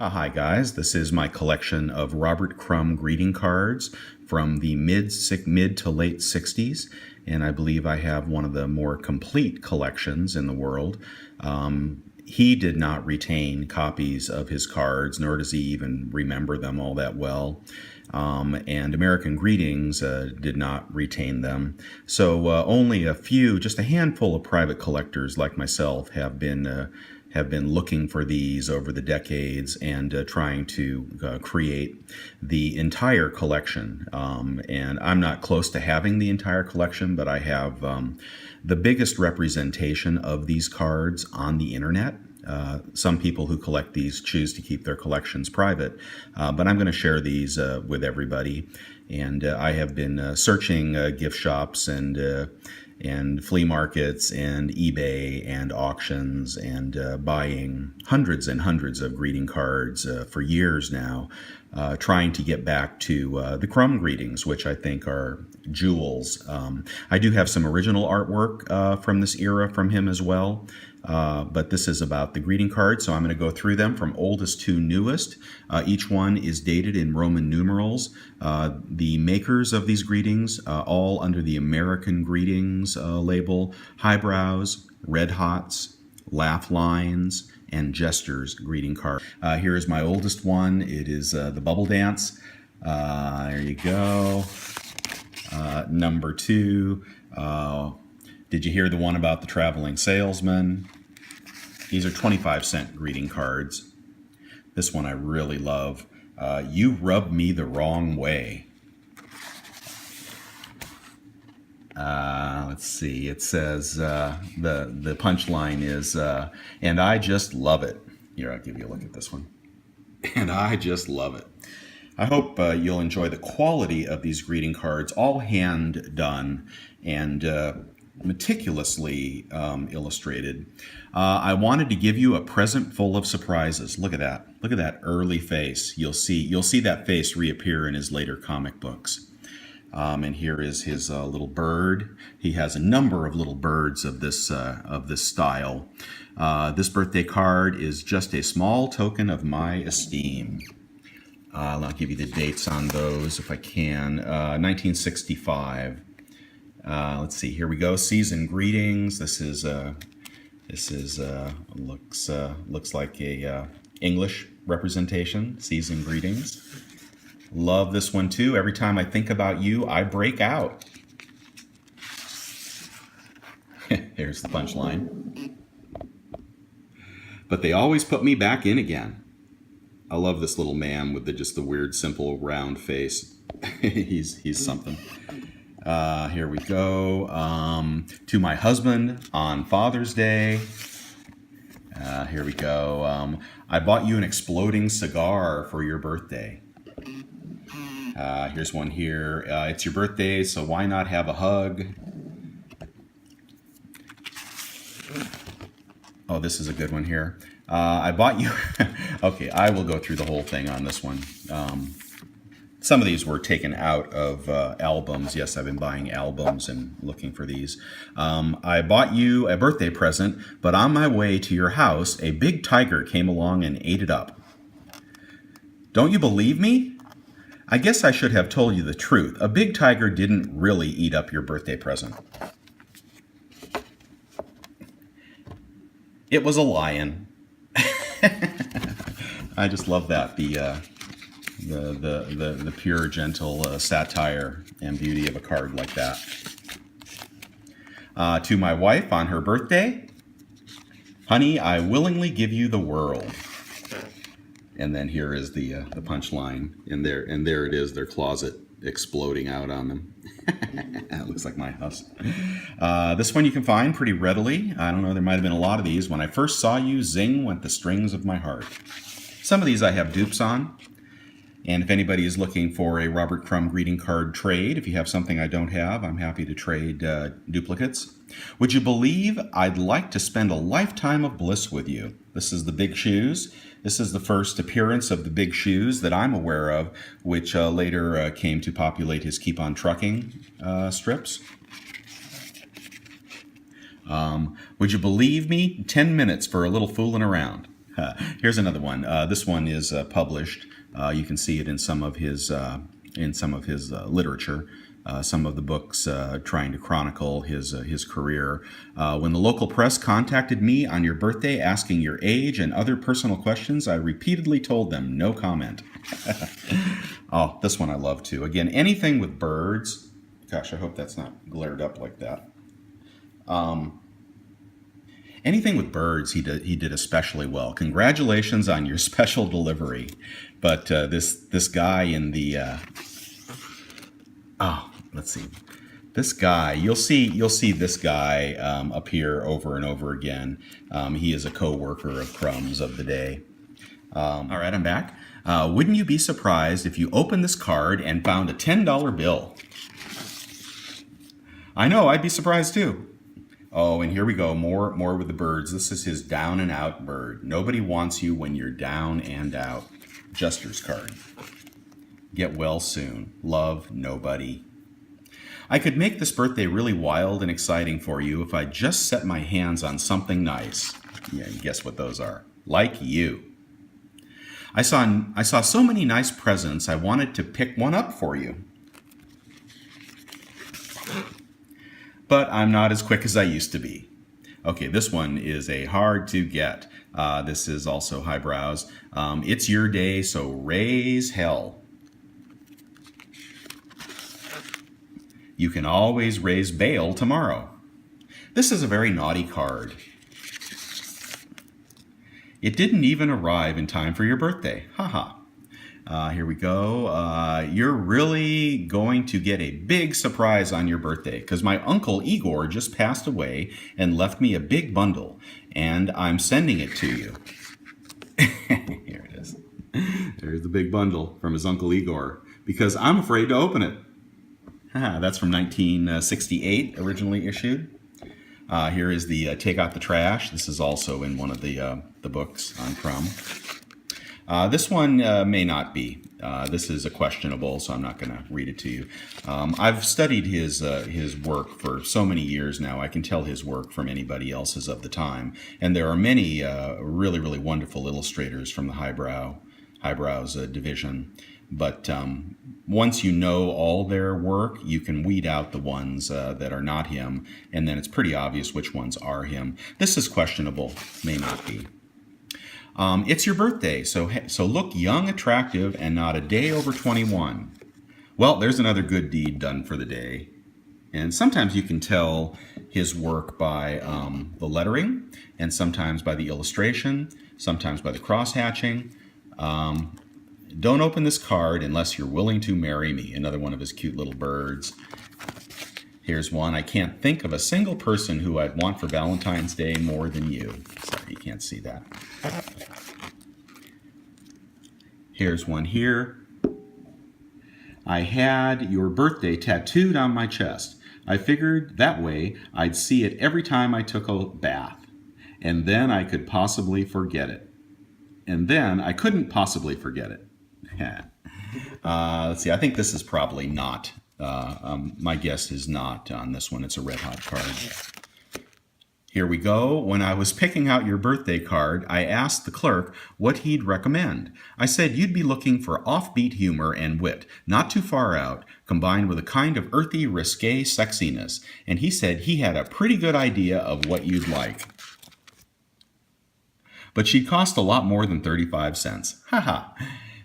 Hi guys, this is my collection of Robert Crumb greeting cards from the mid to late 60s, and I believe I have one of the more complete collections in the world. He did not retain copies of his cards, nor does he even remember them all that well. And American Greetings did not retain them. So only just a handful of private collectors like myself have been looking for these over the decades and trying to create the entire collection. And I'm not close to having the entire collection, but I have the biggest representation of these cards on the internet. Some people who collect these choose to keep their collections private, but I'm going to share these with everybody. And I have been searching gift shops and flea markets and eBay and auctions and buying hundreds and hundreds of greeting cards for years now, trying to get back to the Crumb greetings, which I think are jewels. I do have some original artwork from this era from him as well. But this is about the greeting cards, so I'm going to go through them from oldest to newest. Each one is dated in Roman numerals. The makers of these greetings, all under the American Greetings label: Highbrows, Red Hots, Laff lines, and Jesters greeting card. Here is my oldest one. It is the Bubble Dance. There you go. Number 2. Did you hear the one about the Traveling Salesman? These are 25-cent greeting cards. This one I really love. You rubbed me the wrong way. Let's see. It says the punchline is, and I just love it. Here, I'll give you a look at this one. And I just love it. I hope you'll enjoy the quality of these greeting cards, all hand done and meticulously illustrated. I wanted to give you a present full of surprises. Look at that. Look at that early face. You'll see that face reappear in his later comic books. And here is his little bird. He has a number of little birds of this style. This birthday card is just a small token of my esteem. I'll give you the dates on those if I can. 1965. Let's see. Here we go. Season greetings. This looks like a English representation. Season greetings. Love this one too. Every time I think about you, I break out. Here's the punchline. But they always put me back in again. I love this little man with just the weird, simple, round face. He's something. Here we go. To my husband on Father's Day. Here we go. I bought you an exploding cigar for your birthday. Here's one here. It's your birthday, so why not have a hug? Oh, this is a good one here. I bought you... Okay, I will go through the whole thing on this one. Some of these were taken out of albums. Yes, I've been buying albums and looking for these. I bought you a birthday present, but on my way to your house, a big tiger came along and ate it up. Don't you believe me? I guess I should have told you the truth. A big tiger didn't really eat up your birthday present. It was a lion. I just love that. The pure, gentle satire and beauty of a card like that. To my wife on her birthday, honey, I willingly give you the world. And then here is the punchline, and there it is, their closet exploding out on them. That looks like my house. This one you can find pretty readily. I don't know, there might have been a lot of these. When I first saw you, zing went the strings of my heart. Some of these I have dupes on. And if anybody is looking for a Robert Crumb greeting card trade, if you have something I don't have, I'm happy to trade duplicates. Would you believe I'd like to spend a lifetime of bliss with you? This is the Big Shoes. This is the first appearance of the Big Shoes that I'm aware of, which later came to populate his Keep on Trucking strips. Would you believe me? 10 minutes for a little fooling around. Here's another one. This one is published. You can see it in some of his literature. Some of the books trying to chronicle his career. When the local press contacted me on your birthday asking your age and other personal questions, I repeatedly told them no comment. Oh, this one I love too. Again, anything with birds. Gosh, I hope that's not glared up like that. Anything with birds, he did especially well. Congratulations on your special delivery. But this guy in the let's see, this guy you'll see this guy appear over and over again. He is a co-worker of Crumb's of the day. All right, I'm back. Wouldn't you be surprised if you opened this card and found a $10 bill? I know, I'd be surprised too. Oh, and here we go, more with the birds. This is his down and out bird. Nobody wants you when you're down and out. Jesters card. Get well soon. Love, nobody. I could make this birthday really wild and exciting for you if I just set my hands on something nice. Yeah, you guess what those are. Like you. I saw so many nice presents, I wanted to pick one up for you. But I'm not as quick as I used to be. Okay, this one is a hard to get. This is also highbrows. It's your day, so raise hell. You can always raise bail tomorrow. This is a very naughty card. It didn't even arrive in time for your birthday. Haha. Here we go. You're really going to get a big surprise on your birthday because my uncle Igor just passed away and left me a big bundle, and I'm sending it to you. Here it is. There's the big bundle from his uncle Igor because I'm afraid to open it. That's from 1968, originally issued. Here is the Take Out the Trash. This is also in one of the books on Crumb. This one may not be. This is a questionable, so I'm not going to read it to you. I've studied his work for so many years now. I can tell his work from anybody else's of the time. And there are many really, really wonderful illustrators from the highbrows division. But once you know all their work, you can weed out the ones that are not him, and then it's pretty obvious which ones are him. This is questionable, may not be. It's your birthday, so look young, attractive, and not a day over 21. Well, there's another good deed done for the day. And sometimes you can tell his work by the lettering, and sometimes by the illustration, sometimes by the cross-hatching. Don't open this card unless you're willing to marry me. Another one of his cute little birds. Here's one. I can't think of a single person who I'd want for Valentine's Day more than you. Sorry, you can't see that. Here's one here. I had your birthday tattooed on my chest. I figured that way I'd see it every time I took a bath. And then I could possibly forget it. And then I couldn't possibly forget it. Let's see, I think this is probably not. My guess is not on this one. It's a red hot card. Here we go. When I was picking out your birthday card, I asked the clerk what he'd recommend. I said you'd be looking for offbeat humor and wit, not too far out, combined with a kind of earthy, risque sexiness. And he said he had a pretty good idea of what you'd like. But she'd cost a lot more than 35 cents. Haha.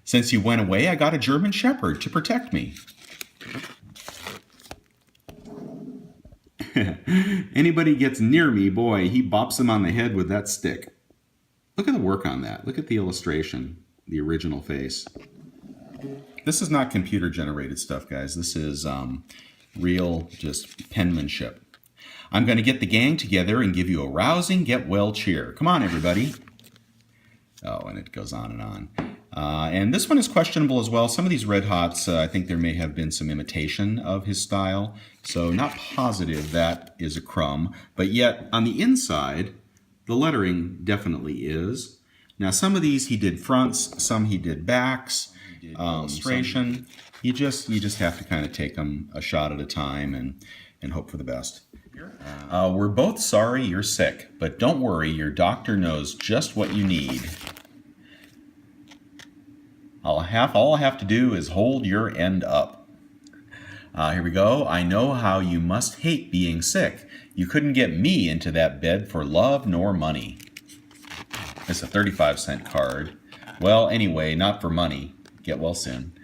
Since you went away, I got a German Shepherd to protect me. Anybody gets near me, boy, he bops him on the head with that stick. Look at the work on that. Look at the illustration, the original face. This is not computer-generated stuff, guys. This is real, just penmanship. I'm going to get the gang together and give you a rousing get-well cheer. Come on, everybody. Oh, and it goes on and on. And this one is questionable as well. Some of these Red Hots, I think there may have been some imitation of his style. So not positive that is a Crumb. But yet, on the inside, the lettering definitely is. Now some of these he did fronts, some he did backs, illustration. You just have to kind of take them a shot at a time and hope for the best. We're both sorry you're sick, but don't worry, your doctor knows just what you need. All I have to do is hold your end up. Here we go. I know how you must hate being sick. You couldn't get me into that bed for love nor money. It's a 35-cent card. Well, anyway, not for money. Get well soon.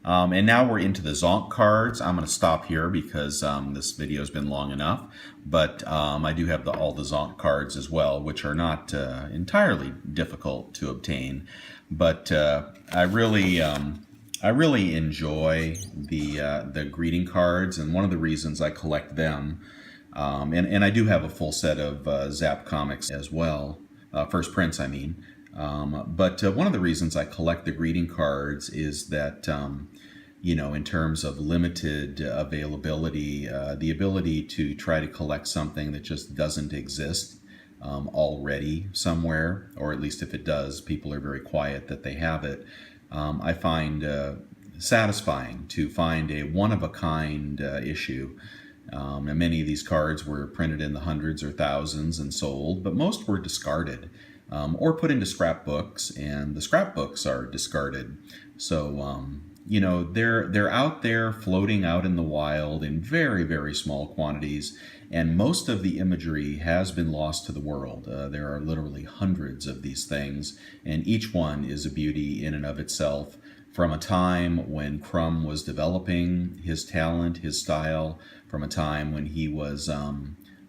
And now we're into the Zonk cards. I'm going to stop here because this video has been long enough. But I do have all the Zonk cards as well, which are not entirely difficult to obtain. But I really enjoy the greeting cards, and one of the reasons I collect them, and I do have a full set of Zap comics as well, first prints I mean. But one of the reasons I collect the greeting cards is that, you know, in terms of limited availability, the ability to try to collect something that just doesn't exist already somewhere, or at least if it does, people are very quiet that they have it. I find satisfying to find a one-of-a-kind issue. And many of these cards were printed in the hundreds or thousands and sold, but most were discarded or put into scrapbooks, and the scrapbooks are discarded. So, you know, they're out there floating out in the wild in very, very small quantities, and most of the imagery has been lost to the world. There are literally hundreds of these things, and each one is a beauty in and of itself, from a time when Crumb was developing his talent, his style, from a time when he was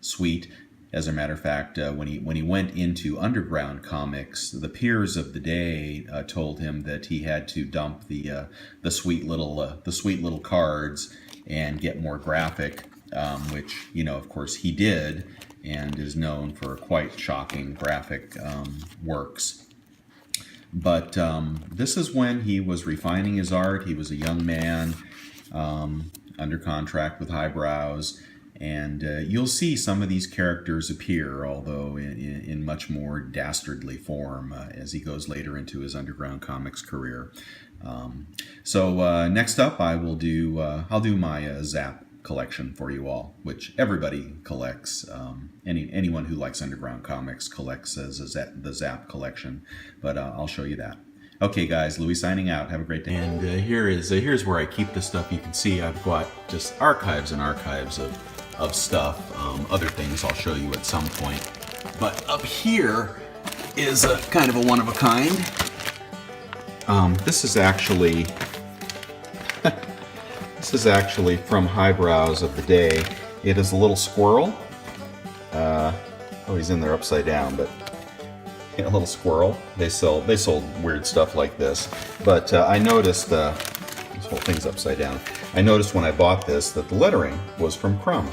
sweet. As a matter of fact, when he went into underground comics, the peers of the day told him that he had to dump the sweet little cards and get more graphic, which, you know, of course he did, and is known for quite shocking graphic works. But this is when he was refining his art. He was a young man under contract with Highbrows. And you'll see some of these characters appear, although in much more dastardly form as he goes later into his underground comics career. So next up, I'll do my Zap collection for you all, which everybody collects. Anyone who likes underground comics collects the Zap collection, but I'll show you that. Okay, guys, Louie signing out. Have a great day. And here's where I keep the stuff. You can see I've got just archives and archives of stuff. Other things I'll show you at some point. But up here is a kind of a one-of-a-kind. This is actually from Highbrows of the day. It is a little squirrel. Oh, he's in there upside down, but a little squirrel. They sold weird stuff like this. But I noticed this whole thing's upside down. I noticed when I bought this that the lettering was from Crumb.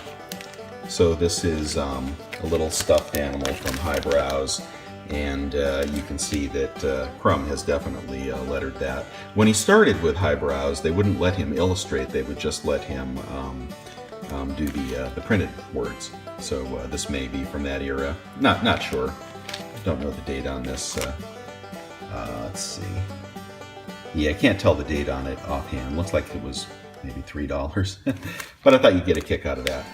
So this is a little stuffed animal from Highbrows, and you can see that Crumb has definitely lettered that. When he started with Highbrows, they wouldn't let him illustrate; they would just let him do the printed words. So this may be from that era. Not sure. Don't know the date on this. Let's see. Yeah, I can't tell the date on it offhand. Looks like it was maybe $3, but I thought you'd get a kick out of that.